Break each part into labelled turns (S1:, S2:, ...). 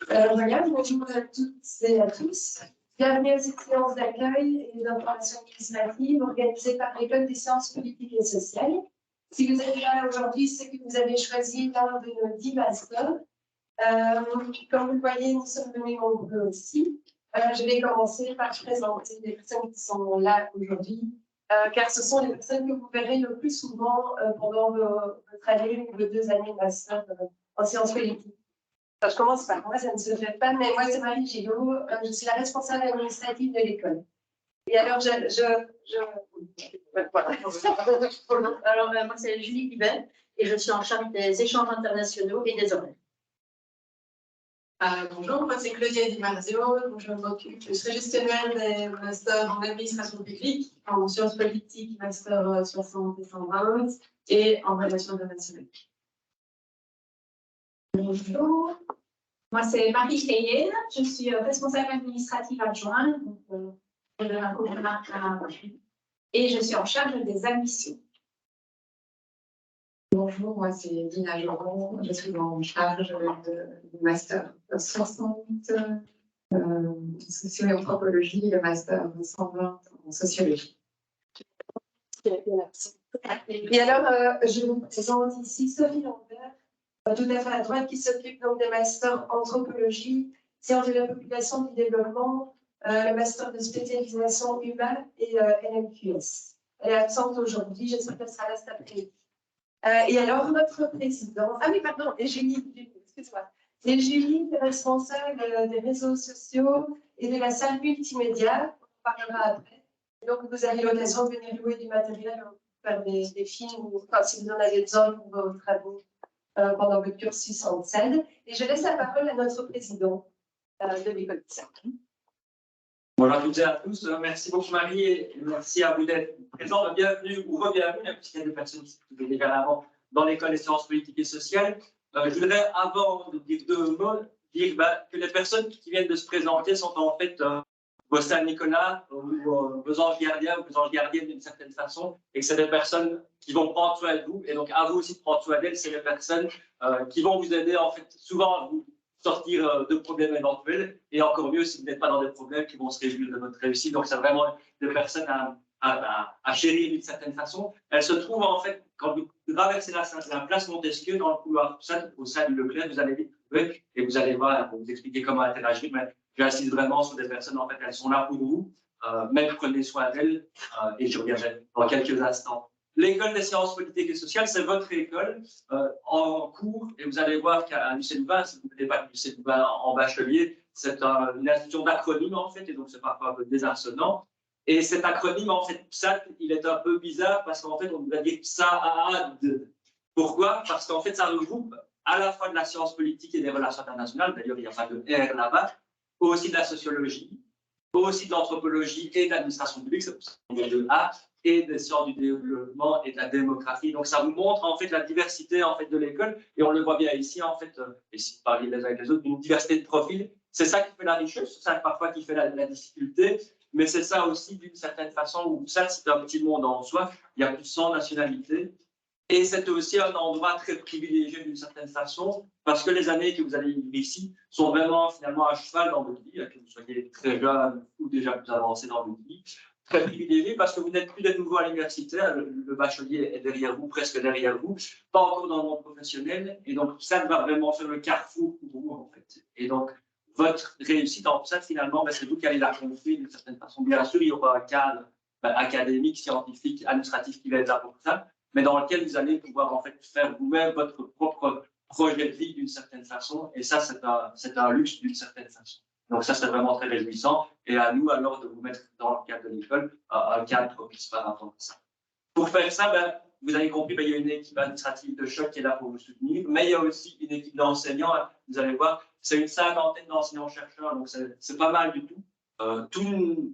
S1: Voilà, bonjour à toutes et à tous. Bienvenue à cette séance d'accueil et d'information administrative organisée par l'École des sciences politiques et sociales. Si vous êtes là aujourd'hui, c'est que vous avez choisi l'un de nos 10 masters. Comme vous le voyez, nous sommes venus nombreux aussi. Je vais commencer par présenter les personnes qui sont là aujourd'hui, car ce sont les personnes que vous verrez le plus souvent pendant votre année ou vos 2 années de master en sciences politiques. Alors, je commence par moi, ça ne se fait pas, mais moi c'est Marie Gillot, je suis la responsable administrative de l'école. Et alors, voilà.
S2: Alors, moi c'est Julie Guibert et je suis en charge des échanges internationaux et des horaires.
S3: Bonjour, moi c'est Claudia Di Marzio, je serai gestionnaire des masters en administration publique, en sciences politiques, master 60 et 120, et en relations internationales.
S4: Bonjour, moi c'est Marie Cheyenne, je suis responsable administrative adjointe et je suis en charge des admissions.
S5: Bonjour, moi c'est Dina Laurent, je suis en charge du master 60 socio et anthropologie, le master 120 en sociologie.
S1: Et alors, je vous présente ici Sophie Lambert, tout à fait à droite, qui s'occupe donc des masters anthropologie, sciences de la population et du développement, le master de spécialisation humaine et LMQS. Elle est absente aujourd'hui, j'espère qu'elle sera là cet après-midi. Et alors, notre président, ah oui, pardon, et Julie, excuse-moi, et Julie, responsable des réseaux sociaux et de la salle multimédia, on en parlera après. Donc, vous avez l'occasion de venir louer du matériel, faire des films, ou enfin, si vous en avez besoin pour vos travaux pendant votre cursus en scène. Et je laisse la parole à notre président de l'école de Cercle.
S6: Bonjour à toutes et à tous. Merci beaucoup Marie et merci à vous d'être présents. Bienvenue ou re-bienvenue, puisqu'il y a des personnes qui étaient déjà avant dans l'école des sciences politiques et sociales. Je voudrais, avant de dire deux mots, dire que les personnes qui viennent de se présenter sont en fait vos Saint-Nicolas ou vos anges gardiens ou vos anges gardiennes d'une certaine façon, et que c'est des personnes qui vont prendre soin de vous. Et donc, à vous aussi de prendre soin d'elles, c'est les personnes qui vont vous aider en fait souvent à vous sortir de problèmes éventuels, et encore mieux si vous n'êtes pas dans des problèmes qui vont se réjouir de votre réussite. Donc, c'est vraiment des personnes à chérir d'une certaine façon. Elles se trouvent en fait, quand vous traversez la place Montesquieu, dans le couloir au sein du Leclerc, vous allez vite trouver, et vous allez voir, pour vous expliquer comment interagir, mais j'insiste vraiment sur des personnes, en fait, elles sont là pour vous, même prenez soin d'elles, et je reviendrai dans quelques instants. L'école des sciences politiques et sociales, c'est votre école en cours, et vous allez voir qu'à l'UC Louvain, si vous ne connaissez pas l'UC Louvain en bachelier, c'est une institution d'acronyme en fait, et donc c'est parfois un peu désarçonnant. Et cet acronyme, en fait, PSAT, il est un peu bizarre parce qu'en fait, on va dire PSAAD. Pourquoi? Parce qu'en fait, ça regroupe à la fois de la science politique et des relations internationales, d'ailleurs, il n'y a pas de R là-bas, aussi de la sociologie, aussi de l'anthropologie et de l'administration publique, c'est pour ça qu'on a de A, et des sciences du développement et de la démographie. Donc, ça vous montre en fait la diversité en fait de l'école, et on le voit bien ici en fait, et si vous parlez les uns avec les autres, une diversité de profils. C'est ça qui fait la richesse, c'est ça parfois qui fait la difficulté, mais c'est ça aussi d'une certaine façon où ça c'est un petit monde en soi. Il y a plus de 100 nationalités, et c'est aussi un endroit très privilégié d'une certaine façon, parce que les années que vous allez vivre ici sont vraiment finalement à cheval dans votre vie, que vous soyez très jeune ou déjà plus avancé dans votre vie. Très privilégié parce que vous n'êtes plus de nouveau à l'université, le bachelier est derrière vous, presque derrière vous, pas encore dans le monde professionnel, et donc ça va vraiment faire le carrefour pour vous en fait. Et donc votre réussite en ça finalement, c'est vous qui allez la construire d'une certaine façon. Bien sûr, il y aura un cadre académique, scientifique, administratif qui va être là pour ça, mais dans lequel vous allez pouvoir en fait faire vous-même votre propre projet de vie d'une certaine façon, et ça c'est un luxe d'une certaine façon. Donc ça, c'est vraiment très réjouissant. Et à nous, alors, de vous mettre dans le cadre de l'école, un cadre propice par rapport à ça. Pour faire ça, vous avez compris, il y a une équipe administrative de choc qui est là pour vous soutenir, mais il y a aussi une équipe d'enseignants. Vous allez voir, c'est une cinquantaine d'enseignants-chercheurs, donc c'est pas mal du tout. Tout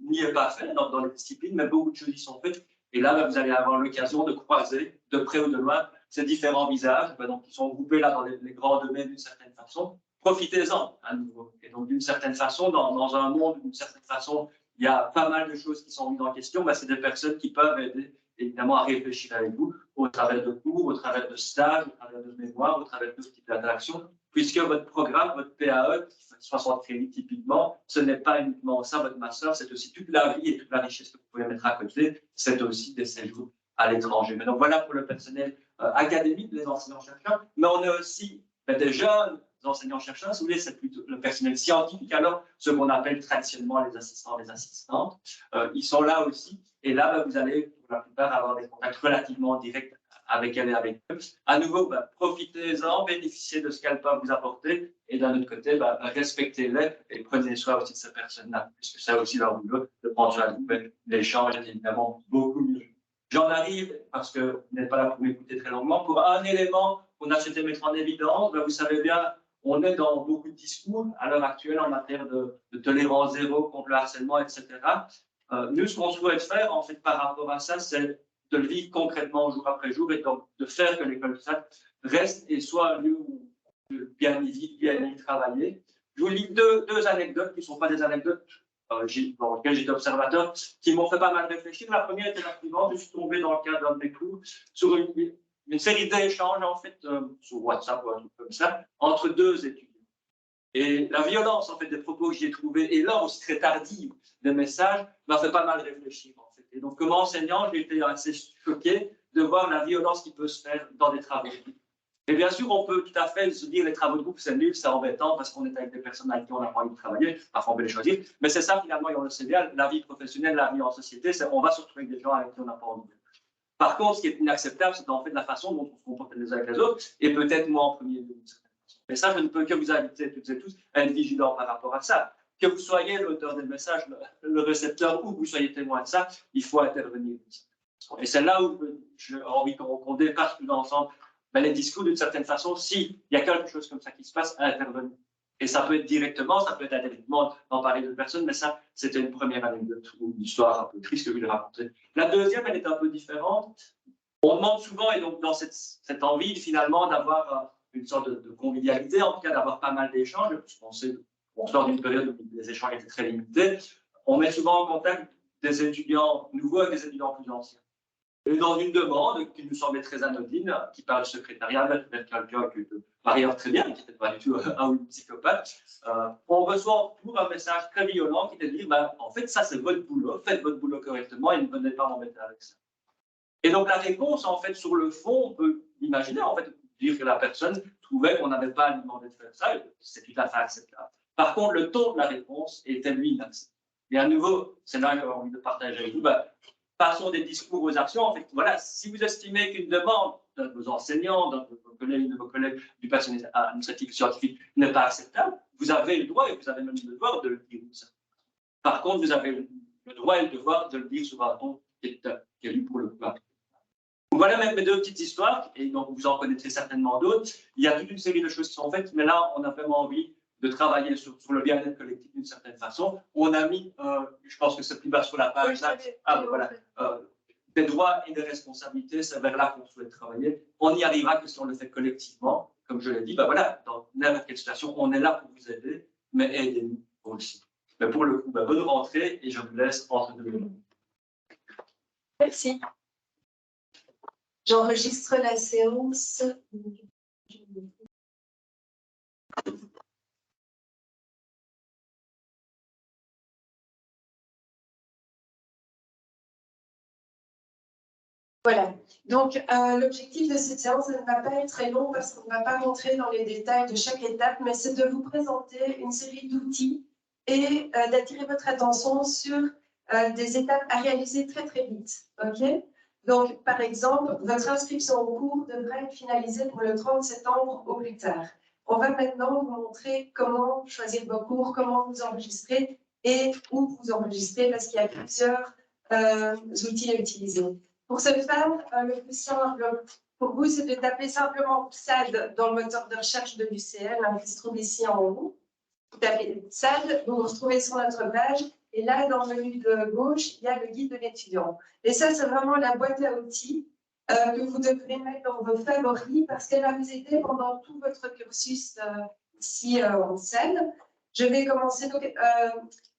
S6: n'y est pas fait dans les disciplines, mais beaucoup de choses y sont faites. Et là, vous allez avoir l'occasion de croiser, de près ou de loin, ces différents visages, donc, qui sont groupés là dans les grands domaines d'une certaine façon. Profitez-en à nouveau. Et donc, d'une certaine façon, dans un monde où d'une certaine façon, il y a pas mal de choses qui sont mises en question, c'est des personnes qui peuvent aider évidemment à réfléchir avec vous au travers de cours, au travers de stages, au travers de mémoires, au travers de ce type d'interaction. puisque votre programme, votre PAE, 60 crédits typiquement, ce n'est pas uniquement ça, votre master, c'est aussi toute la vie et toute la richesse que vous pouvez mettre à côté, c'est aussi des séjours à l'étranger. Mais donc voilà pour le personnel académique, les enseignants-chercheurs, mais on a aussi des jeunes enseignants-chercheurs, si vous voulez, c'est plutôt le personnel scientifique, alors ce qu'on appelle traditionnellement les assistants, les assistantes, ils sont là aussi, et là, vous allez pour la plupart avoir des contacts relativement directs avec elle et avec eux. À nouveau, profitez-en, bénéficiez de ce qu'elles peuvent vous apporter, et d'un autre côté, respectez-les et prenez soin aussi de ces personnes-là, puisque c'est aussi leur boulot de prendre soin de vous, mais l'échange est évidemment beaucoup mieux. J'en arrive, parce que vous n'êtes pas là pour m'écouter très longuement, pour un élément qu'on a souhaité mettre en évidence. Vous savez bien, on est dans beaucoup de discours à l'heure actuelle en matière de tolérance zéro contre le harcèlement, etc. Nous, ce qu'on souhaite faire, en fait, par rapport à ça, c'est de le vivre concrètement jour après jour et donc de faire que l'école SAT reste et soit un lieu où bien y vivre, bien y travailler. Je vous lis deux anecdotes qui ne sont pas des anecdotes dans lesquelles j'étais observateur, qui m'ont fait pas mal réfléchir. La première était la suivante: je suis tombé dans le cadre d'un de mes cours sur une série d'échanges, en fait, sur WhatsApp ou un truc comme ça, entre deux étudiants. Et la violence, en fait, des propos que j'y ai trouvés, et là aussi très tardive des messages, m'a fait pas mal réfléchir, en fait. Et donc, comme enseignant, j'ai été assez choqué de voir la violence qui peut se faire dans des travaux de groupe. Et bien sûr, on peut tout à fait se dire les travaux de groupe, c'est nul, c'est embêtant, parce qu'on est avec des personnes avec qui on n'a pas envie de travailler, parfois on peut les choisir. Mais c'est ça, finalement, et on le sait bien, la vie professionnelle, la vie en société, c'est on va se retrouver avec des gens avec qui on n'a pas envie. Par contre, ce qui est inacceptable, c'est en fait la façon dont on se comporte les uns avec les autres, et peut-être moi en premier lieu. Et ça, je ne peux que vous inviter toutes et tous à être vigilants par rapport à ça. Que vous soyez l'auteur des messages, le récepteur, ou que vous soyez témoin de ça, il faut intervenir. Et c'est là où j'ai envie qu'on dépasse tous ensemble les discours d'une certaine façon. S'il y a quelque chose comme ça qui se passe, à intervenir. Et ça peut être directement, ça peut être indirectement d'en parler de personnes, mais ça, c'était une première anecdote ou une histoire un peu triste que je voulais raconter. La deuxième, elle est un peu différente. On demande souvent, et donc dans cette envie finalement d'avoir une sorte de convivialité, en tout cas d'avoir pas mal d'échanges, parce qu'on sort d'une période où les échanges étaient très limités, on met souvent en contact des étudiants nouveaux avec des étudiants plus anciens. Et dans une demande qui nous semblait très anodine, qui parle du secrétariat, vers quelqu'un qui par ailleurs très bien, qui n'était pas du tout un ou une psychopathe, on reçoit toujours un message très violent qui te dit en fait, ça c'est votre boulot, faites votre boulot correctement et ne venez pas m'embêter avec ça. Et donc la réponse, en fait, sur le fond, on peut imaginer, en fait, dire que la personne trouvait qu'on n'avait pas à lui demander de faire ça, c'est tout à fait acceptable. Par contre, le ton de la réponse était, lui, inacceptable. Et à nouveau, c'est là que j'ai envie de partager avec vous, passons des discours aux actions. En fait, voilà, si vous estimez qu'une demande de vos enseignants, de vos collègues du personnel administratif scientifique n'est pas acceptable, vous avez le droit et vous avez même le devoir de le dire. Par contre, vous avez le droit et le devoir de le dire sur un ton qui est lu pour le coup. Voilà même mes deux petites histoires, et donc vous en connaîtrez certainement d'autres. Il y a toute une série de choses qui sont faites, mais là, on a vraiment envie de travailler sur le bien-être collectif d'une certaine façon. On a mis, je pense que c'est plus bas sur la page, des droits et des responsabilités, c'est vers là qu'on souhaite travailler. On n'y arrivera que si on le fait collectivement. Comme je l'ai dit, voilà, dans n'importe quelle situation, on est là pour vous aider, mais aidez-nous aussi. Mais pour le coup, bonne rentrée, et je vous laisse entre deux minutes.
S1: Merci. J'enregistre la séance. Voilà. Donc, l'objectif de cette séance ne va pas être très long parce qu'on ne va pas rentrer dans les détails de chaque étape, mais c'est de vous présenter une série d'outils et d'attirer votre attention sur des étapes à réaliser très très vite. Ok ? Donc, par exemple, votre inscription au cours devrait être finalisée pour le 30 septembre au plus tard. On va maintenant vous montrer comment choisir vos cours, comment vous enregistrer et où vous enregistrer parce qu'il y a plusieurs outils à utiliser. Pour ce faire, le plus simple pour vous, c'est de taper simplement SAD dans le moteur de recherche de l'UCL, qui se trouve ici en haut. Vous tapez SAD, vous vous retrouvez sur notre page, et là, dans le menu de gauche, il y a le guide de l'étudiant. Et ça, c'est vraiment la boîte à outils que vous devrez mettre dans vos favoris parce qu'elle va vous aider pendant tout votre cursus ici en scène. Je vais commencer. Donc,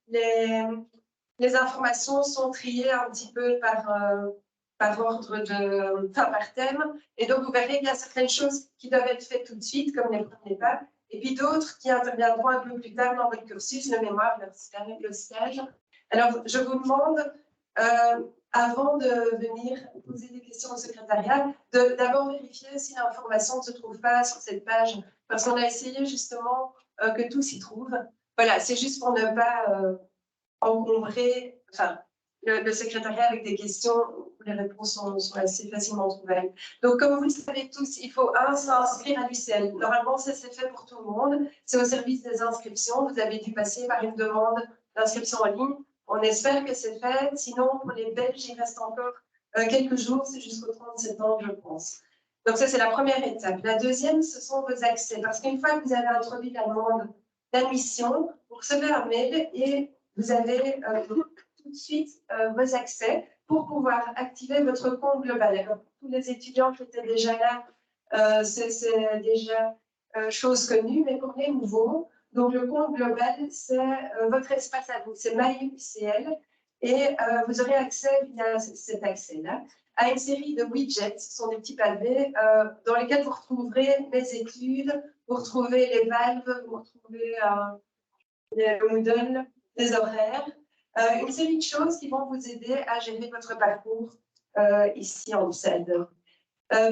S1: les informations sont triées un petit peu par ordre par thème. Et donc, vous verrez qu'il y a certaines choses qui doivent être faites tout de suite, comme les premiers pas, et puis d'autres qui interviendront un peu plus tard dans votre cursus, le mémoire, le stage. Alors, je vous demande, avant de venir poser des questions au secrétariat, d'abord vérifier si l'information ne se trouve pas sur cette page, parce qu'on a essayé justement que tout s'y trouve. Voilà, c'est juste pour ne pas encombrer le secrétariat avec des questions où les réponses sont assez facilement trouvables. Donc, comme vous le savez tous, il faut s'inscrire à l'UCL. Normalement, ça c'est fait pour tout le monde. C'est au service des inscriptions. Vous avez dû passer par une demande d'inscription en ligne. On espère que c'est fait. Sinon, pour les Belges, il reste encore quelques jours. C'est jusqu'au 30 septembre, je pense. Donc, ça, c'est la première étape. La deuxième, ce sont vos accès. Parce qu'une fois que vous avez introduit la demande d'admission, vous recevez un mail et vous avez tout de suite vos accès pour pouvoir activer votre compte global. Alors, pour tous les étudiants qui étaient déjà là, c'est déjà chose connue, mais pour les nouveaux, donc le compte global, c'est votre espace à vous, c'est MyUCL, et vous aurez accès via cet accès-là à une série de widgets, ce sont des petits pavés dans lesquels vous retrouverez les études, vous retrouvez les valves, vous retrouvez les Moodle, les horaires, une série de choses qui vont vous aider à gérer votre parcours ici en UCL.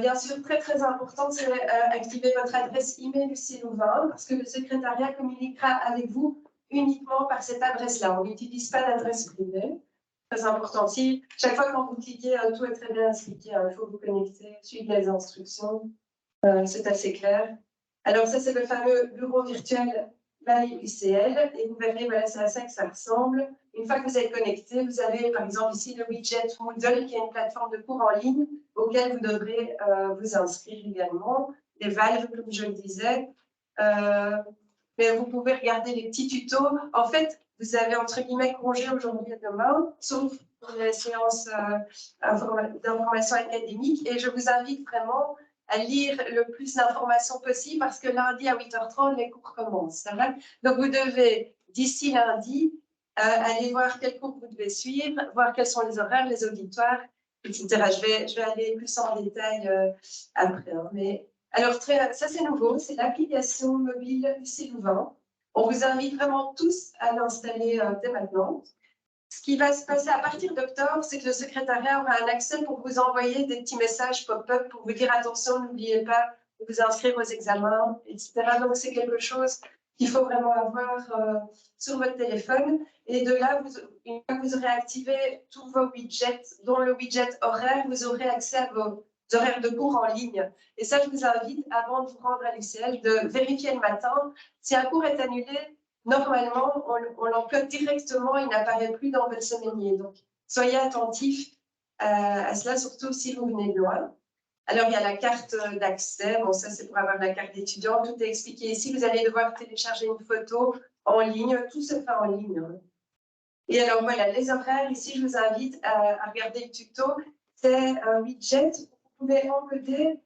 S1: Bien sûr, très très important, c'est activer votre adresse email UC Louvain parce que le secrétariat communiquera avec vous uniquement par cette adresse-là. On n'utilise pas d'adresse privée. Très important. Si chaque fois quand vous cliquez, tout est très bien expliqué. Il faut vous connecter, suivre les instructions. C'est assez clair. Alors ça, c'est le fameux bureau virtuel MyUCL et vous verrez, voilà, c'est à ça que ça ressemble. Une fois que vous êtes connecté, vous avez par exemple ici le widget Moodle qui est une plateforme de cours en ligne auquel vous devrez vous inscrire également. Les valves, comme je le disais. Mais vous pouvez regarder les petits tutos. En fait, vous avez entre guillemets congé aujourd'hui et demain, sauf pour les séances d'information académique. Et je vous invite vraiment à lire le plus d'informations possible parce que lundi à 8h30, les cours commencent. Donc, vous devez, d'ici lundi, aller voir quels cours vous devez suivre, voir quels sont les horaires, les auditoires, etc. Je vais aller plus en détail après. Mais, alors, ça, c'est nouveau, c'est l'application mobile UC Louvain. On vous invite vraiment tous à l'installer dès maintenant. Ce qui va se passer à partir d'octobre, c'est que le secrétariat aura un accès pour vous envoyer des petits messages pop-up pour vous dire attention, n'oubliez pas de vous inscrire aux examens, etc. Donc, c'est quelque chose qu'il faut vraiment avoir sur votre téléphone. Et de là, une fois que vous aurez activé tous vos widgets, dont le widget horaire, vous aurez accès à vos horaires de cours en ligne. Et ça, je vous invite, avant de vous rendre à l'UCL, de vérifier le matin. Si un cours est annulé, normalement, on l'encode directement, il n'apparaît plus dans votre semainier. Donc, soyez attentifs à cela, surtout si vous venez de loin. Alors, il y a la carte d'accès. Bon, ça, c'est pour avoir la carte d'étudiant. Tout est expliqué ici. Vous allez devoir télécharger une photo en ligne. Tout se fait en ligne. Et alors, voilà, les horaires. Ici, je vous invite à regarder le tuto. C'est un widget. Vous pouvez encoder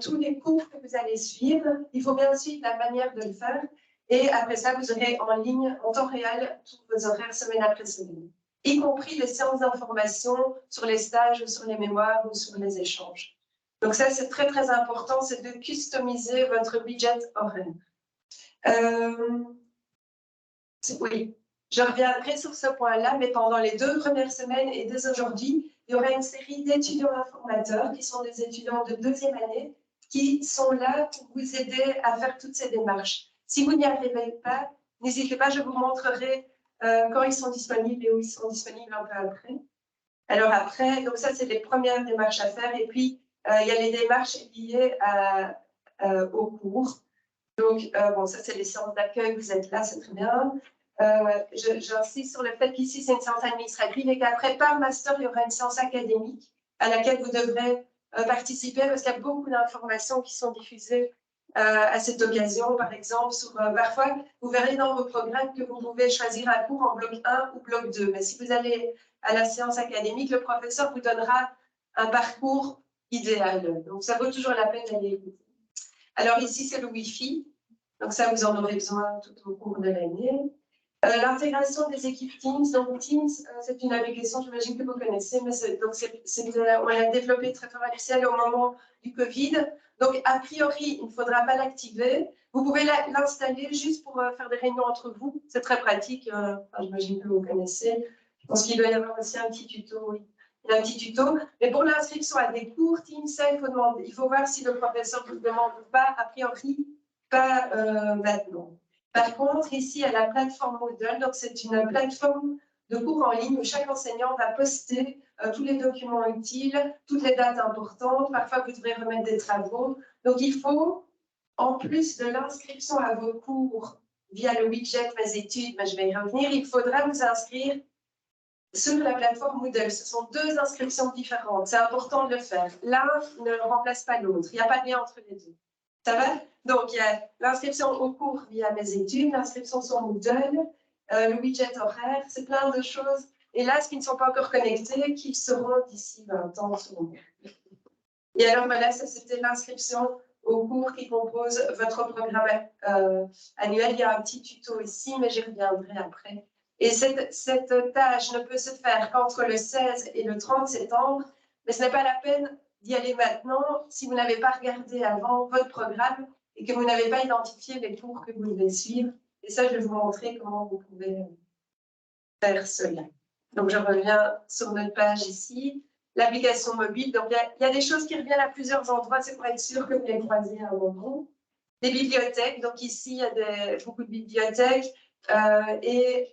S1: tous les cours que vous allez suivre. Il faut bien suivre la manière de le faire. Et après ça, vous aurez en ligne, en temps réel, tous vos horaires semaine après semaine, y compris les séances d'information sur les stages ou sur les mémoires ou sur les échanges. Donc ça, c'est très, très important, c'est de customiser votre widget horaire. Oui, je reviendrai sur ce point-là, mais pendant les 2 premières semaines et dès aujourd'hui, il y aura une série d'étudiants informateurs qui sont des étudiants de 2e année qui sont là pour vous aider à faire toutes ces démarches. Si vous n'y arrivez pas, n'hésitez pas, je vous montrerai quand ils sont disponibles et où ils sont disponibles un peu après. Alors après, donc ça, c'est les premières démarches à faire. Et puis, il y a les démarches liées au cours. Donc, bon, ça, c'est les séances d'accueil, vous êtes là, c'est très bien. J'insiste sur le fait qu'ici, c'est une séance administrative et qu'après, par master, il y aura une séance académique à laquelle vous devrez participer parce qu'il y a beaucoup d'informations qui sont diffusées à cette occasion, par exemple, parfois, vous verrez dans vos programmes que vous pouvez choisir un cours en bloc 1 ou bloc 2. Mais si vous allez à la séance académique, le professeur vous donnera un parcours idéal. Donc, ça vaut toujours la peine d'aller écouter. Alors, ici, c'est le Wi-Fi. Donc, ça, vous en aurez besoin tout au cours de l'année. L'intégration des équipes Teams. Donc, Teams, c'est une application, j'imagine que vous connaissez, mais on l'a développée très fort à l'UCL au moment du Covid. Donc, a priori, il ne faudra pas l'activer. Vous pouvez l'installer juste pour faire des réunions entre vous. C'est très pratique. J'imagine que vous connaissez. Je pense qu'il doit y avoir aussi un petit tuto. Oui. Il y a un petit tuto. Mais pour l'inscription à des cours, Teams, il faut voir si le professeur vous demande ou pas. A priori, pas maintenant. Par contre, ici, il y a la plateforme Moodle. Donc, c'est une plateforme de cours en ligne où chaque enseignant va poster tous les documents utiles, toutes les dates importantes. Parfois, vous devrez remettre des travaux. Donc, il faut, en plus de l'inscription à vos cours via le widget Mes études, mais je vais y revenir, il faudra vous inscrire sur la plateforme Moodle. Ce sont deux inscriptions différentes. C'est important de le faire. L'un ne remplace pas l'autre. Il n'y a pas de lien entre les deux. Ça va? Donc, il y a l'inscription au cours via Mes études, l'inscription sur Moodle, le widget horaire, c'est plein de choses. Et là, ceux qui ne sont pas encore connectés, qu'ils seront d'ici 20 ans sur Moodle. Et alors, voilà, ça c'était l'inscription au cours qui compose votre programme annuel. Il y a un petit tuto ici, mais j'y reviendrai après. Et cette tâche ne peut se faire qu'entre le 16 et le 30 septembre, mais ce n'est pas la peine d'y aller maintenant si vous n'avez pas regardé avant votre programme et que vous n'avez pas identifié les cours que vous devez suivre. Et ça, je vais vous montrer comment vous pouvez faire cela. Donc, je reviens sur notre page ici. L'application mobile. Donc, il y a des choses qui reviennent à plusieurs endroits. C'est pour être sûr que vous les croisez à un moment. Les bibliothèques. Donc, ici, il y a beaucoup de bibliothèques. Et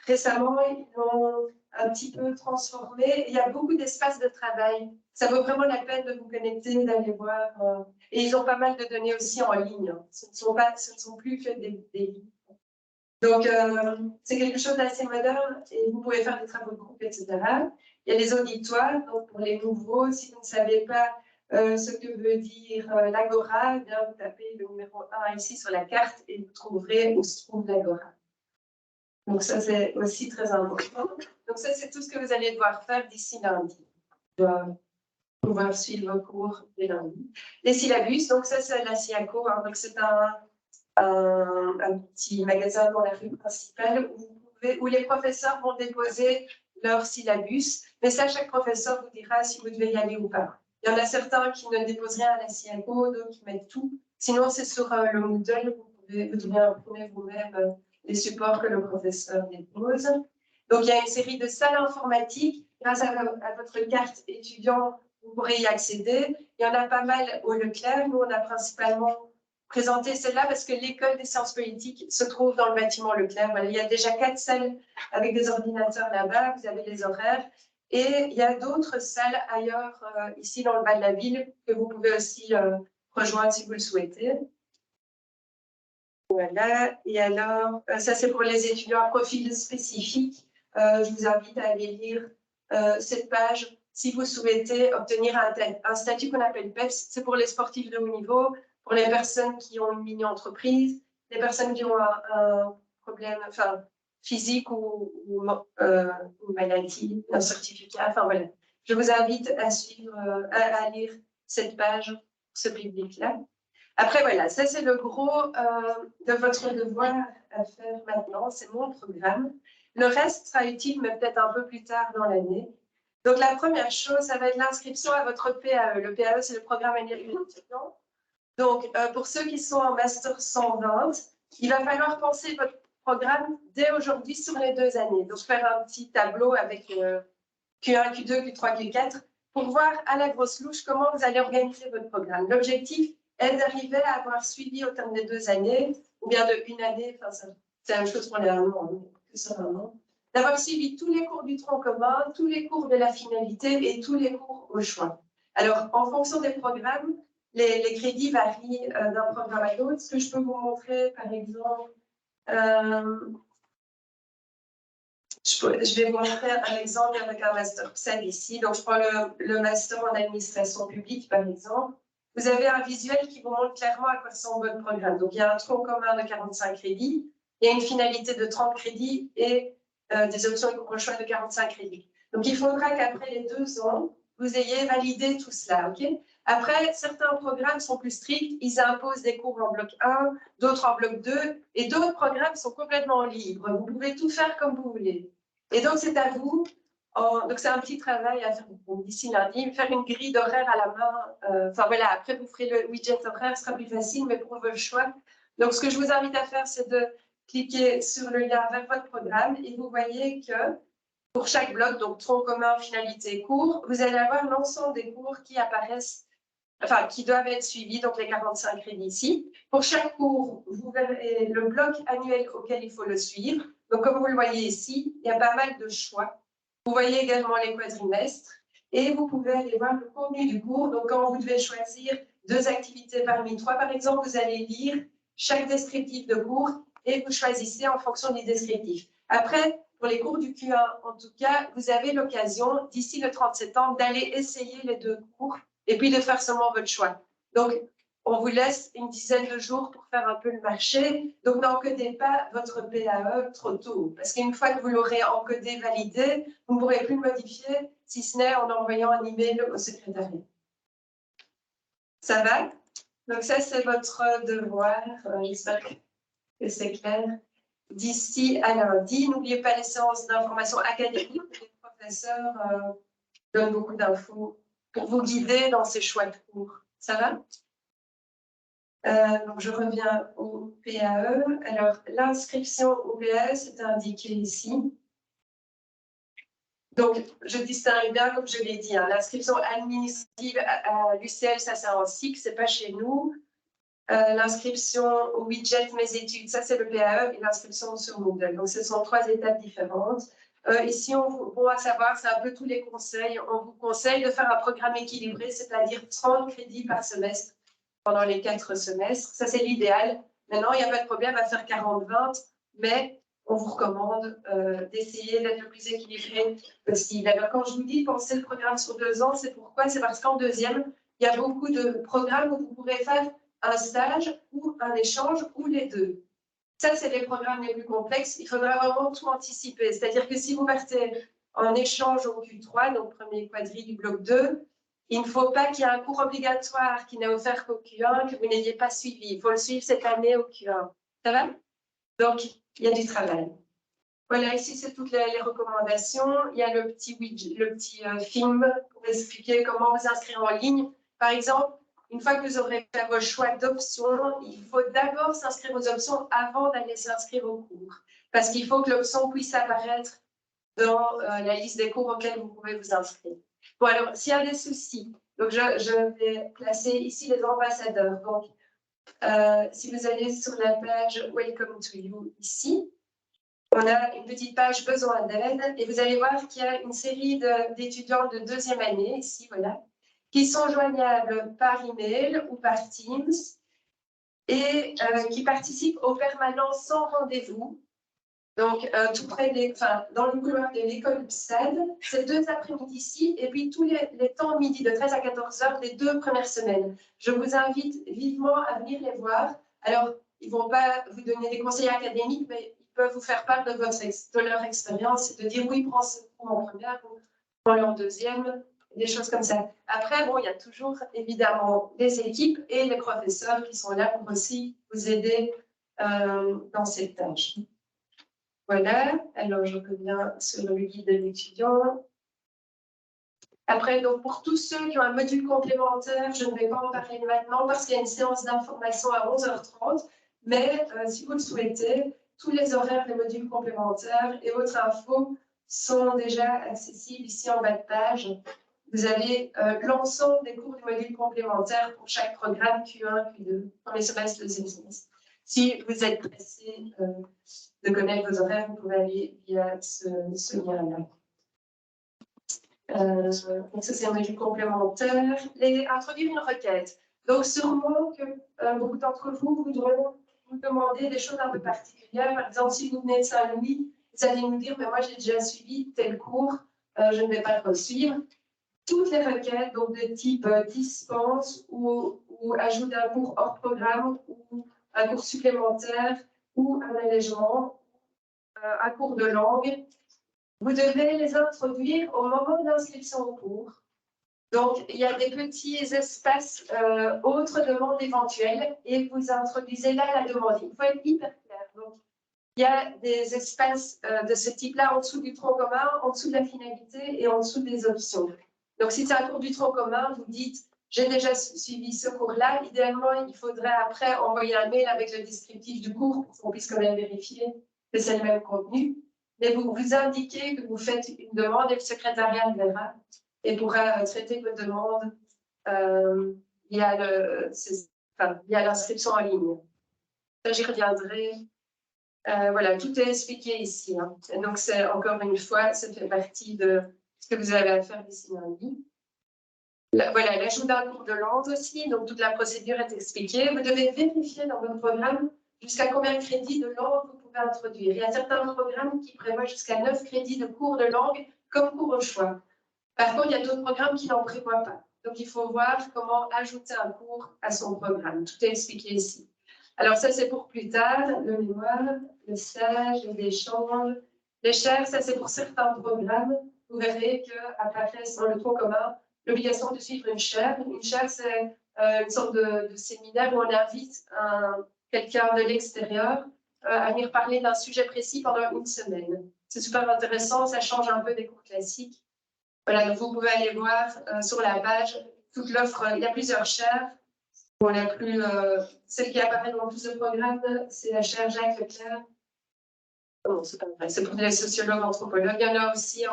S1: récemment, ils l'ont un petit peu transformé. Il y a beaucoup d'espaces de travail. Ça vaut vraiment la peine de vous connecter, d'aller voir. Et ils ont pas mal de données aussi en ligne. Ce ne sont plus que des livres. Donc, c'est quelque chose d'assez moderne et vous pouvez faire des travaux de groupe, etc. Il y a les auditoires, donc pour les nouveaux, si vous ne savez pas ce que veut dire l'Agora, eh bien vous tapez le numéro 1 ici sur la carte et vous trouverez où se trouve l'Agora. Donc ça, c'est aussi très important. Donc ça, c'est tout ce que vous allez devoir faire d'ici lundi. Vous allez pouvoir suivre vos cours dès lundi. Les syllabus, donc ça, c'est la SIACO, hein, donc c'est un petit magasin dans la rue principale où les professeurs vont déposer leur syllabus. Mais ça, chaque professeur vous dira si vous devez y aller ou pas. Il y en a certains qui ne déposent rien à la SIACO, d'autres qui mettent tout. Sinon, c'est sur le Moodle, vous devez imprimer vous-même les supports que le professeur dépose. Donc, il y a une série de salles informatiques. Grâce à votre carte étudiant, vous pourrez y accéder. Il y en a pas mal au Leclerc. Nous, on a principalement présenté celle-là parce que l'école des sciences politiques se trouve dans le bâtiment Leclerc. Voilà, il y a déjà 4 salles avec des ordinateurs là-bas. Vous avez les horaires. Et il y a d'autres salles ailleurs, ici dans le bas de la ville, que vous pouvez aussi rejoindre si vous le souhaitez. Voilà. Et alors, ça c'est pour les étudiants à profil spécifique. Je vous invite à aller lire cette page si vous souhaitez obtenir un statut qu'on appelle PEPS. C'est pour les sportifs de haut niveau, pour les personnes qui ont une mini-entreprise, les personnes qui ont un problème physique ou maladie, un certificat. Enfin voilà. Je vous invite à suivre, à lire cette page pour ce public-là. Après, voilà, ça c'est le gros de votre devoir à faire maintenant. C'est mon programme. Le reste sera utile, mais peut-être un peu plus tard dans l'année. Donc, la première chose, ça va être l'inscription à votre PAE. Le PAE, c'est le programme annuel étudiant. Donc, pour ceux qui sont en Master 120, il va falloir penser votre programme dès aujourd'hui sur les 2 années. Donc, faire un petit tableau avec Q1, Q2, Q3, Q4 pour voir à la grosse louche comment vous allez organiser votre programme. L'objectif est d'arriver à avoir suivi au terme des 2 années, ou bien de 1 année, enfin, c'est la même chose pour les 1 an, que sur 1 an, d'avoir suivi tous les cours du tronc commun, tous les cours de la finalité et tous les cours au choix. Alors, en fonction des programmes, les crédits varient d'un programme à l'autre. Ce que je peux vous montrer, par exemple, je vais vous montrer un exemple avec un master 7 ici. Donc, je prends le master en administration publique, par exemple. Vous avez un visuel qui vous montre clairement à quoi ressemble votre programme. Donc, il y a un tronc commun de 45 crédits, il y a une finalité de 30 crédits et des options au choix de 45 crédits. Donc, il faudra qu'après les 2 ans, vous ayez validé tout cela. Okay. Après, certains programmes sont plus stricts. Ils imposent des cours en bloc 1, d'autres en bloc 2, et d'autres programmes sont complètement libres. Vous pouvez tout faire comme vous voulez. Et donc, c'est à vous Donc, c'est un petit travail à faire d'ici lundi, faire une grille d'horaire à la main. Enfin, voilà, après, vous ferez le widget horaire, ce sera plus facile, mais pour vos choix. Donc, ce que je vous invite à faire, c'est de cliquer sur le lien vers votre programme et vous voyez que pour chaque bloc, donc tronc commun, finalité, cours, vous allez avoir l'ensemble des cours qui apparaissent, enfin, qui doivent être suivis, donc les 45 crédits ici. Pour chaque cours, vous verrez le bloc annuel auquel il faut le suivre. Donc, comme vous le voyez ici, il y a pas mal de choix. Vous voyez également les quadrimestres et vous pouvez aller voir le contenu du cours. Donc, quand vous devez choisir 2 activités parmi 3, par exemple, vous allez lire chaque descriptif de cours et vous choisissez en fonction du descriptif. Après, pour les cours du Q1, en tout cas, vous avez l'occasion, d'ici le 30 septembre, d'aller essayer les 2 cours et puis de faire seulement votre choix. Donc, on vous laisse une dizaine de jours pour faire un peu le marché. Donc, n'encodez pas votre PAE trop tôt. Parce qu'une fois que vous l'aurez encodé, validé, vous ne pourrez plus le modifier, si ce n'est en envoyant un email au secrétariat. Ça va? Donc, ça, c'est votre devoir. J'espère que c'est clair. D'ici à lundi, n'oubliez pas les séances d'information académique. Les professeurs donnent beaucoup d'infos pour vous guider dans ces choix de cours. Ça va? Donc, je reviens au PAE. Alors, l'inscription au PAE, c'est indiqué ici. Donc, je distingue bien, comme je l'ai dit, hein, l'inscription administrative à l'UCL, ça c'est en SIC, c'est pas chez nous. L'inscription au widget Mes études, ça c'est le PAE, et l'inscription sur Moodle. Donc, ce sont 3 étapes différentes. Ici, bon à savoir, c'est un peu tous les conseils. On vous conseille de faire un programme équilibré, c'est-à-dire 30 crédits par semestre pendant les 4 semestres. Ça, c'est l'idéal. Maintenant, il n'y a pas de problème à faire 40-20, mais on vous recommande d'essayer d'être le plus équilibré possible. Alors, quand je vous dis penser le programme sur 2 ans, c'est pourquoi? C'est parce qu'en deuxième, il y a beaucoup de programmes où vous pourrez faire un stage ou un échange ou les 2. Ça, c'est les programmes les plus complexes. Il faudra vraiment tout anticiper. C'est-à-dire que si vous partez en échange au Q3, donc premier quadri du bloc 2, il ne faut pas qu'il y ait un cours obligatoire qui n'est offert qu'au Q1, que vous n'ayez pas suivi. Il faut le suivre cette année au Q1. Ça va? Donc, il y a du travail. Voilà, ici, c'est toutes les recommandations. Il y a le petit film pour expliquer comment vous inscrire en ligne. Par exemple, une fois que vous aurez fait vos choix d'options, il faut d'abord s'inscrire aux options avant d'aller s'inscrire au cours. Parce qu'il faut que l'option puisse apparaître dans la liste des cours auxquels vous pouvez vous inscrire. Bon, alors, s'il y a des soucis, donc je vais placer ici les ambassadeurs. Donc, si vous allez sur la page Welcome to You ici, on a une petite page besoin d'aide et vous allez voir qu'il y a une série d'étudiants de 2e année ici, voilà, qui sont joignables par email ou par Teams et qui participent aux permanences sans rendez-vous. Donc, tout près dans le couloir de l'école PSAD, c'est 2 après-midi ici, et puis tous les temps midi de 13 à 14 heures des 2 premières semaines. Je vous invite vivement à venir les voir. Alors, ils ne vont pas vous donner des conseils académiques, mais ils peuvent vous faire part de leur expérience et de dire oui, prends ce cours en première, ou prends-le en deuxième, des choses comme ça. Après, bon, il y a toujours évidemment les équipes et les professeurs qui sont là pour aussi vous aider dans cette tâche. Voilà, alors je reviens sur le guide de l'étudiant. Après, donc pour tous ceux qui ont un module complémentaire, je ne vais pas en parler maintenant parce qu'il y a une séance d'information à 11h30, mais si vous le souhaitez, tous les horaires des modules complémentaires et autres infos sont déjà accessibles ici en bas de page. Vous avez l'ensemble des cours du module complémentaire pour chaque programme Q1, Q2, premier semestre, deuxième semestre. Si vous êtes pressé de connaître vos horaires, vous pouvez aller via ce lien-là. Donc ça, c'est un module complémentaire. Introduire une requête. Donc, sûrement que beaucoup d'entre vous voudront vous demander des choses un peu particulières. Par exemple, si vous venez de Saint-Louis, vous allez nous dire, mais moi, j'ai déjà suivi tel cours, je ne vais pas le suivre. Toutes les requêtes, donc de type dispense ou ajout d'un cours hors programme ou un cours supplémentaire ou un allègement, un cours de langue, vous devez les introduire au moment de l'inscription au cours. Donc, il y a des petits espaces autres demandes éventuelles et vous introduisez là la demande. Il faut être hyper clair. Donc, il y a des espaces de ce type-là en dessous du tronc commun, en dessous de la finalité et en dessous des options. Donc, si c'est un cours du tronc commun, vous dites « j'ai déjà suivi ce cours-là ». Idéalement, il faudrait après envoyer un mail avec le descriptif du cours pour qu'on puisse quand même vérifier que c'est le même contenu. Mais vous indiquez que vous faites une demande et le secrétariat verra et pourra traiter votre demande via l'inscription en ligne. Ça, j'y reviendrai. Voilà, tout est expliqué ici. Hein. Donc, c'est encore une fois, ça fait partie de ce que vous avez à faire d'ici lundi. Voilà, l'ajout d'un cours de langue aussi. Donc, toute la procédure est expliquée. Vous devez vérifier dans votre programme jusqu'à combien de crédits de langue vous pouvez introduire. Il y a certains programmes qui prévoient jusqu'à 9 crédits de cours de langue comme cours au choix. Par contre, il y a d'autres programmes qui n'en prévoient pas. Donc, il faut voir comment ajouter un cours à son programme. Tout est expliqué ici. Alors, ça, c'est pour plus tard, le mémoire, le stage, les échanges. Les chaires, ça, c'est pour certains programmes. Vous verrez qu'apparaît dans le tronc commun l'obligation de suivre une chaire. Une chaire, c'est une sorte de séminaire où on invite quelqu'un de l'extérieur à venir parler d'un sujet précis pendant une semaine. C'est super intéressant, ça change un peu des cours classiques. Voilà, donc vous pouvez aller voir sur la page toute l'offre. Il y a plusieurs chaires. Bon, celle qui apparaît dans plus de programmes, c'est la chaire Jacques Leclerc. Non, c'est pas vrai. C'est pour les sociologues, anthropologues. Il y en a aussi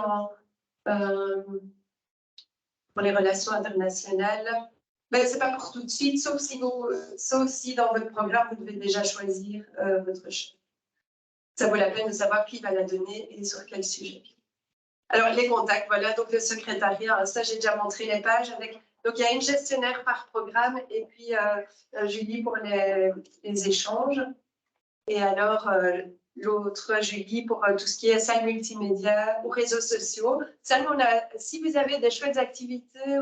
S1: pour les relations internationales. Mais ce n'est pas pour tout de suite, sauf si dans votre programme, vous devez déjà choisir votre chaire. Ça vaut la peine de savoir qui va la donner et sur quel sujet. Alors, les contacts, voilà, donc le secrétariat, ça, j'ai déjà montré les pages avec. Donc, il y a une gestionnaire par programme et puis Julie pour les échanges. Et alors, l'autre, Julie, pour tout ce qui est salle multimédia ou réseaux sociaux. Ça, si vous avez des chouettes activités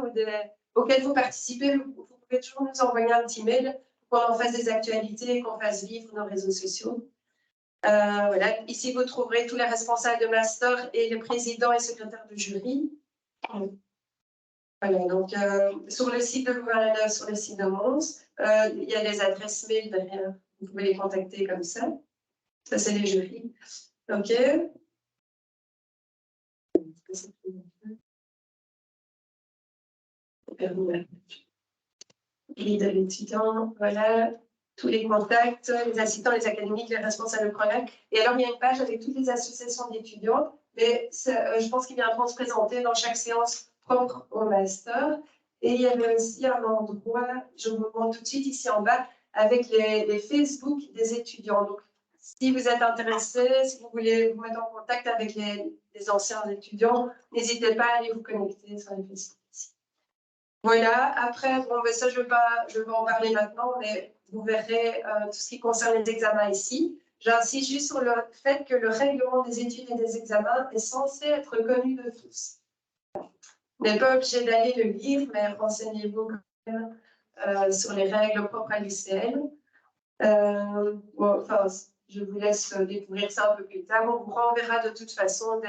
S1: auxquelles vous participez, vous pouvez toujours nous envoyer un petit mail pour qu'on en fasse des actualités et qu'on fasse vivre nos réseaux sociaux. Voilà. Ici, vous trouverez tous les responsables de master et les présidents et secrétaires de jury. Voilà, donc sur le site de Louvain-la-Neuve, sur le site de Mons, il y a les adresses mail derrière. Vous pouvez les contacter comme ça. Ça, c'est les jurys. OK. Guide de l'étudiant, voilà. Tous les contacts, les assistants, les académiques, les responsables de programme. Et alors, il y a une page avec toutes les associations d'étudiants, mais je pense qu'ils viendront se présenter dans chaque séance propre au master. Et il y avait aussi un endroit, je vous montre tout de suite ici en bas, avec les Facebook des étudiants. Donc, si vous êtes intéressé, si vous voulez vous mettre en contact avec les anciens étudiants, n'hésitez pas à aller vous connecter sur les Facebook ici. Voilà, après, bon, ben ça, je ne vais pas en parler maintenant, mais vous verrez tout ce qui concerne les examens ici. J'insiste juste sur le fait que le règlement des études et des examens est censé être connu de tous. Vous n'êtes pas obligé d'aller le lire, mais renseignez-vous quand même sur les règles propres à l'UCL. Bon, enfin, je vous laisse découvrir ça un peu plus tard. On vous renverra de toute façon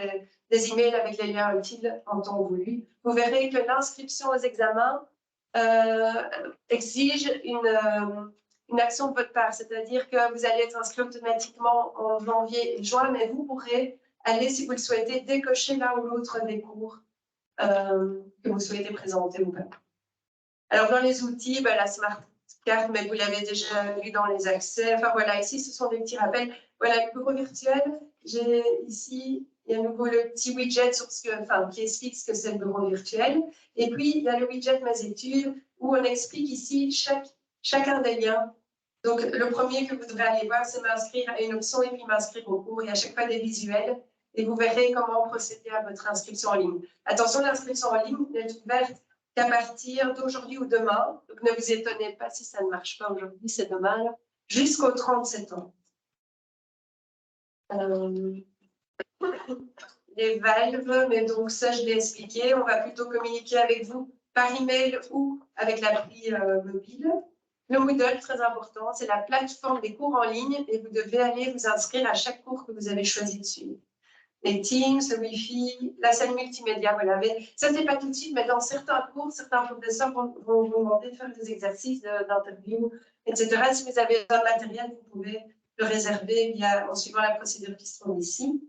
S1: des emails avec les liens utiles en temps voulu. Vous verrez que l'inscription aux examens exige une action de votre part, c'est-à-dire que vous allez être inscrit automatiquement en janvier et juin, mais vous pourrez aller, si vous le souhaitez, décocher l'un ou l'autre des cours que vous souhaitez présenter ou pas. Alors, dans les outils, ben, la Smart Card, mais vous l'avez déjà vu dans les accès. Enfin, voilà, ici, ce sont des petits rappels. Voilà, le bureau virtuel. J'ai ici, il y a à nouveau le petit widget qui explique ce que c'est le bureau virtuel. Et puis, il y a le widget Mes études, où on explique ici chacun des liens. Donc, le premier que vous devrez aller voir, c'est m'inscrire à une option et puis m'inscrire au cours. Il y a à chaque fois des visuels. Et vous verrez comment procéder à votre inscription en ligne. Attention, l'inscription en ligne n'est ouverte qu'à partir d'aujourd'hui ou demain. Donc, ne vous étonnez pas si ça ne marche pas aujourd'hui, c'est demain, jusqu'au 30 septembre. Les valves, mais donc ça, je l'ai expliqué. On va plutôt communiquer avec vous par email ou avec l'appli mobile. Le Moodle, très important, c'est la plateforme des cours en ligne et vous devez aller vous inscrire à chaque cours que vous avez choisi de suivre. Les Teams, le Wi-Fi, la salle multimédia, voilà. Mais ça, c'est pas tout de suite, mais dans certains cours, certains professeurs vont vous demander de faire des exercices d'interview, etc. Si vous avez un matériel, vous pouvez le réserver en suivant la procédure qui se trouve ici.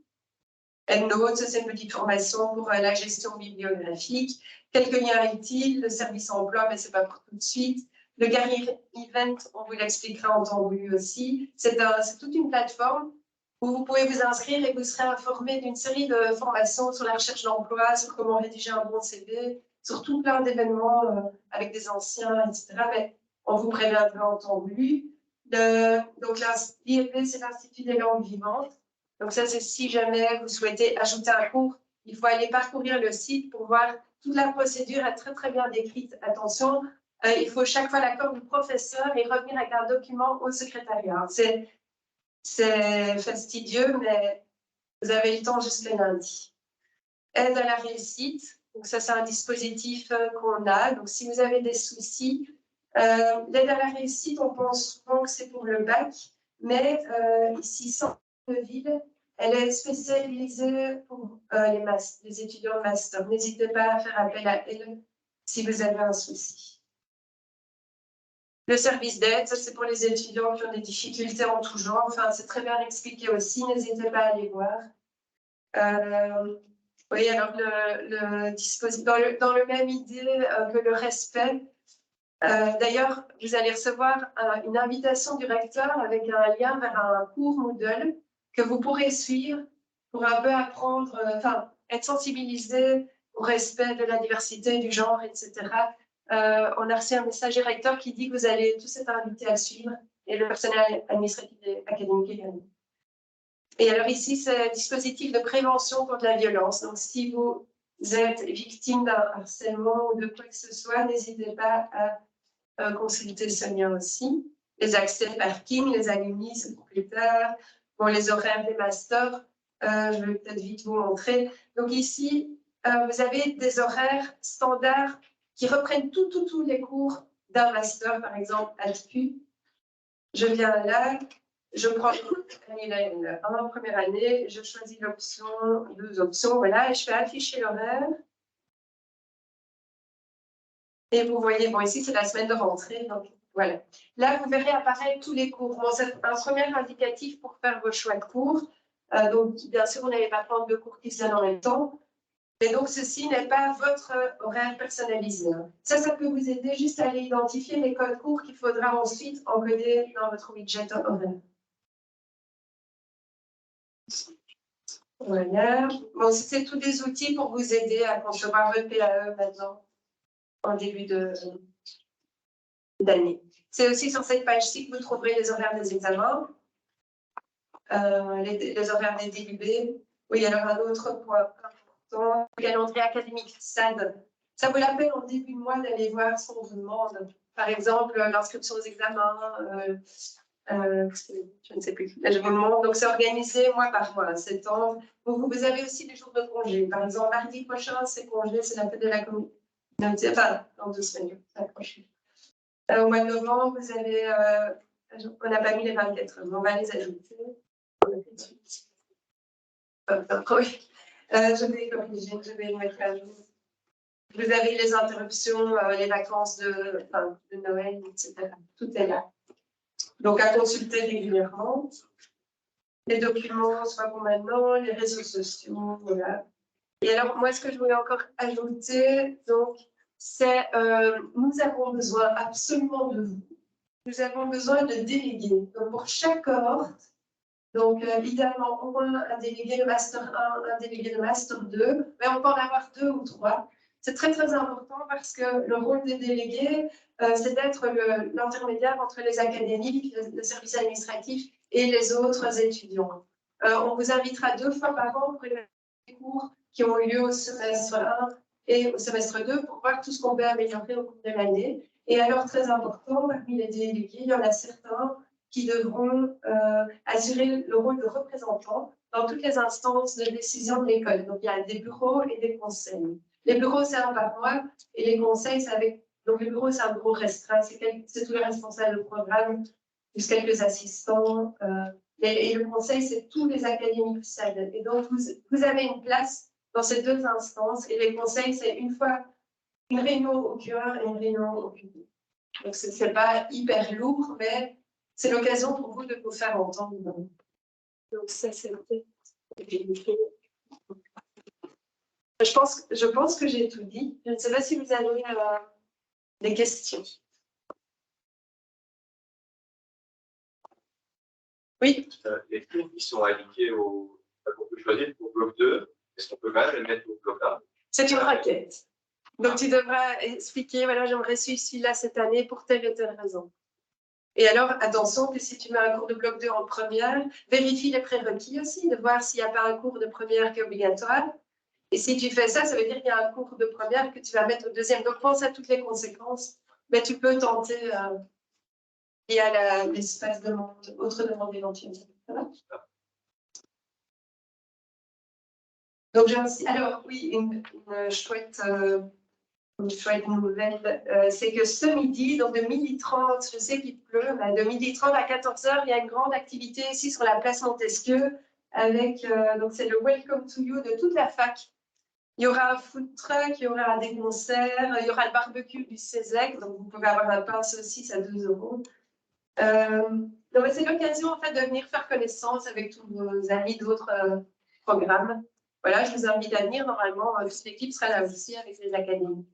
S1: EndNote, c'est une petite formation pour la gestion bibliographique. Quelques liens utiles, le service emploi, mais ce n'est pas pour tout de suite. Le Career Event, on vous l'expliquera en temps voulu aussi. C'est toute une plateforme où vous pouvez vous inscrire et vous serez informé d'une série de formations sur la recherche d'emploi, sur comment rédiger un bon CV, sur tout plein d'événements avec des anciens, etc. Mais on vous préviendra en temps voulu. Donc, l'IEP, c'est l'Institut des langues vivantes. Donc, ça, c'est si jamais vous souhaitez ajouter un cours, il faut aller parcourir le site pour voir toute la procédure est très, très bien décrite. Attention, il faut chaque fois l'accord du professeur et revenir avec un document au secrétariat. C'est fastidieux, mais vous avez le temps jusqu'à lundi. Aide à la réussite. Donc, ça, c'est un dispositif qu'on a. Donc, si vous avez des soucis, l'aide à la réussite, on pense souvent que c'est pour le bac, mais ici, Centre-Ville, elle est spécialisée pour les étudiants de master. N'hésitez pas à faire appel à elle si vous avez un souci. Le service d'aide, ça c'est pour les étudiants qui ont des difficultés en tout genre. Enfin, c'est très bien expliqué aussi. N'hésitez pas à aller voir. Oui, alors le dispositif, dans le même idée que le respect. D'ailleurs, vous allez recevoir une invitation du recteur avec un lien vers un cours Moodle que vous pourrez suivre pour un peu apprendre, être sensibilisé au respect de la diversité, du genre, etc. On a reçu un message du recteur qui dit que vous allez tous être invités à suivre et le personnel administratif et académique également. Et alors ici, c'est un dispositif de prévention contre la violence. Donc, si vous êtes victime d'un harcèlement ou de quoi que ce soit, n'hésitez pas à consulter ce lien aussi. Les accès parking, les alumni, c'est pour plus tard. Bon, les horaires des masters, je vais peut-être vite vous montrer. Donc ici, vous avez des horaires standards qui reprennent tous les cours d'un master, par exemple, ADPU. Je viens là, je prends la première année, je choisis l'option, 2 options, voilà, et je fais afficher l'horaire. Et vous voyez, bon, ici, c'est la semaine de rentrée, donc voilà. Là, vous verrez apparaître tous les cours. Bon, c'est un premier indicatif pour faire vos choix de cours. Donc, bien sûr, vous n'allez pas prendre 2 cours qui se donnent en même temps. Mais donc, ceci n'est pas votre horaire personnalisé. Ça peut vous aider juste à aller identifier les codes cours qu'il faudra ensuite encoder dans votre widget horaire. Voilà. Bon, c'est tous des outils pour vous aider à concevoir votre PAE maintenant, en début d'année. C'est aussi sur cette page-ci que vous trouverez les horaires des examens, les horaires des délibés. Oui, alors un autre point important, le calendrier académique SAD. Ça vaut la peine en début de mois d'aller voir ce qu'on vous demande. Par exemple, l'inscription aux examens, je ne sais plus. Là, je vous demande. Donc, c'est organisé mois par mois, septembre. Vous avez aussi des jours de congé. Par exemple, mardi prochain, c'est congé, c'est la fête de la commune. Enfin, dans 2 semaines, au mois de novembre, vous avez, on n'a pas mis les 24 heures, on va les ajouter. Oui. Je vais corriger, je vais mettre à jour. Vous avez les interruptions, les vacances de Noël, etc. Tout est là. Donc, à consulter régulièrement. Les documents, soit pour maintenant, les réseaux sociaux, voilà. Et alors, moi, ce que je voulais encore ajouter, donc, c'est nous avons besoin absolument de vous. Nous avons besoin de délégués. Donc, pour chaque cohorte, donc idéalement, au moins un délégué de Master 1, un délégué de Master 2, mais on peut en avoir 2 ou 3. C'est très, très important parce que le rôle des délégués, c'est d'être l'intermédiaire entre les académiques, le service administratif et les autres étudiants. On vous invitera 2 fois par an pour les cours qui ont eu lieu au semestre 1 et au semestre 2 pour voir tout ce qu'on peut améliorer au cours de l'année. Et alors, très important, parmi les délégués, il y en a certains qui devront assurer le rôle de représentant dans toutes les instances de décision de l'école. Donc, il y a des bureaux et des conseils. Les bureaux, c'est 1 par mois, et les conseils, c'est avec... Donc, le bureau, c'est un bureau restreint, c'est tous les responsables de programme, plus quelques assistants. Et le conseil, c'est tous les académiques SAD. Et donc, vous avez une place dans ces 2 instances, et les conseils, c'est une fois une réunion au cœur et une réunion au public. Donc, ce n'est pas hyper lourd, mais c'est l'occasion pour vous de vous faire entendre. Donc ça, c'est OK. Je pense que j'ai tout dit. Je ne sais pas si vous avez des questions. Oui.
S7: Les cours qui sont indiqués qu'on peut choisir pour bloc 2, est-ce qu'on peut quand même les mettre au bloc 1?
S1: C'est une requête. Donc, tu devras expliquer, voilà, j'aimerais suivre celui-là cette année pour telle et telle raison. Et alors, attention que si tu mets un cours de bloc 2 en première, vérifie les prérequis aussi, de voir s'il n'y a pas un cours de première qui est obligatoire. Et si tu fais ça, ça veut dire qu'il y a un cours de première que tu vas mettre au deuxième. Donc, pense à toutes les conséquences. Mais tu peux tenter via l'espace demande, autre demande éventuellement. Voilà. Donc, j'ai aussi, alors oui, une chouette nouvelle, c'est que ce midi, donc de 12h30, je sais qu'il pleut, mais de 12h30 à 14h, il y a une grande activité ici sur la place Montesquieu avec, donc c'est le Welcome to You de toute la fac. Il y aura un food truck, il y aura des concerts, il y aura le barbecue du CESEC, donc vous pouvez avoir un pain saucisse à 2 €. Donc c'est l'occasion en fait de venir faire connaissance avec tous vos amis d'autres programmes. Voilà, je vous invite à venir. Normalement, toute l'équipe sera là aussi avec les académiques.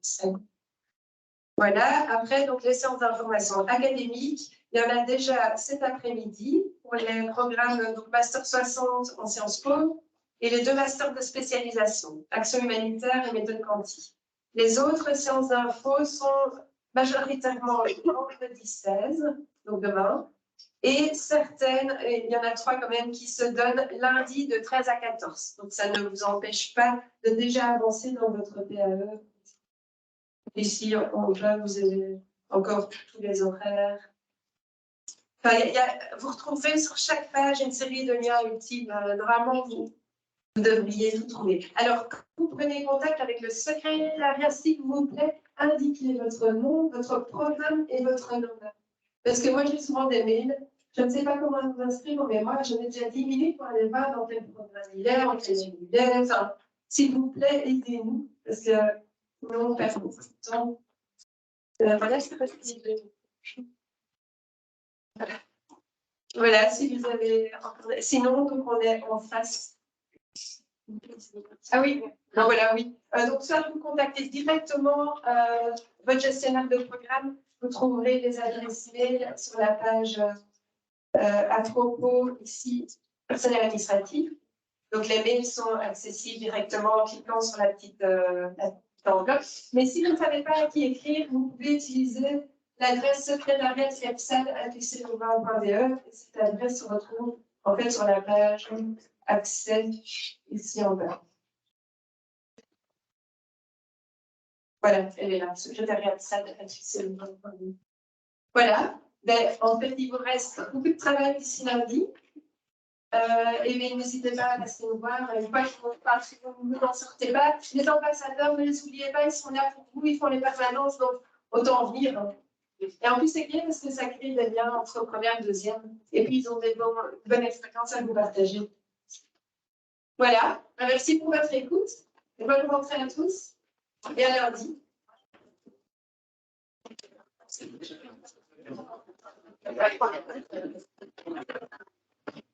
S1: Voilà, après, donc les séances d'information académiques, il y en a déjà cet après-midi pour les programmes donc Master 60 en Sciences Po et les 2 masters de spécialisation, Action humanitaire et méthode quantique. Les autres séances d'info sont majoritairement vendredi 16, donc demain, et certaines, il y en a 3 quand même, qui se donnent lundi de 13 à 14. Donc, ça ne vous empêche pas de déjà avancer dans votre PAE. Ici, vous avez encore tous les horaires. Enfin, vous retrouverez sur chaque page une série de liens utiles. Normalement, vous devriez tout trouver. Alors, quand vous prenez contact avec le secrétariat, s'il vous plaît, indiquez votre nom, votre programme et votre nom. Parce que moi, j'ai souvent des mails. Je ne sais pas comment vous inscrire, mais moi, je mets déjà 10 minutes pour aller voir dans quel programme il est, en quel il est. Enfin, s'il vous plaît, aidez-nous, parce que nous, on perd beaucoup de temps. Voilà, c'est pas ce que je Voilà, si vous avez. Sinon, donc, on est en face. Ah oui, non, voilà, oui. Donc, soit vous contactez directement votre gestionnaire de programme, vous trouverez les adresses mail sur la page à propos ici, personnel administratif. Donc, les mails sont accessibles directement en cliquant sur la petite enveloppe. Mais si vous ne savez pas à qui écrire, vous pouvez utiliser l'adresse secrétariat@uclouvain.be. Cette adresse se retrouve en fait sur la page accès ici en bas. Voilà, elle est là, secrétariat@uclouvain.be. Voilà. Ben, en fait, il vous reste beaucoup de travail d'ici lundi. Et n'hésitez pas à passer nous voir. Une fois que vous n'en sortez pas, les ambassadeurs, ne les oubliez pas, ils sont là pour vous, ils font les permanences, donc autant venir. Et en plus, c'est bien parce que ça crée des liens entre première et deuxième. Et puis, ils ont des bonnes expériences à vous partager. Voilà. Merci pour votre écoute. Et bonne rentrée à tous. Et à lundi. Thank you.